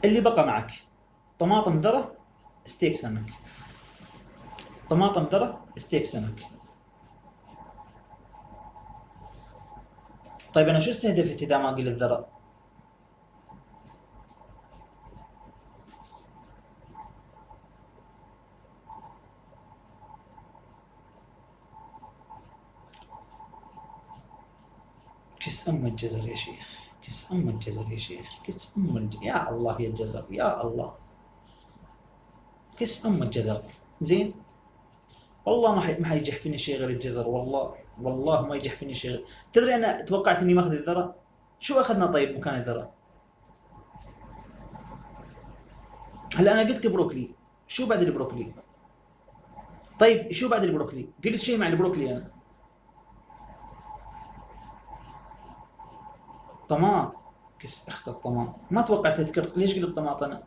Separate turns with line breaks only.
اللي بقى معك طماطم ذرة، ستيك سمك. طماطم ذرة، ستيك سمك. طيب أنا شو استهدفت إذا ما قلت ذرة؟ كس أم الجزر يا شيخ، كس أم الجزر يا شيخ، كس أم يا الله يا الجزر، يا الله. كس أم الجزر. زين. والله ما حيجحفني شيء غير الجزر، والله والله ما يجحفني شيء غير. تدري أنا توقعت إني ماخذ الذرة. شو أخذنا طيب مكان الذرة؟ هلا أنا قلت بروكلي، شو بعد البروكلي؟ طيب شو بعد البروكلي؟ قلت شيء مع البروكلي أنا. طماط. كس أخت الطماط، ما توقعت تذكر. ليش قلت طماط أنا؟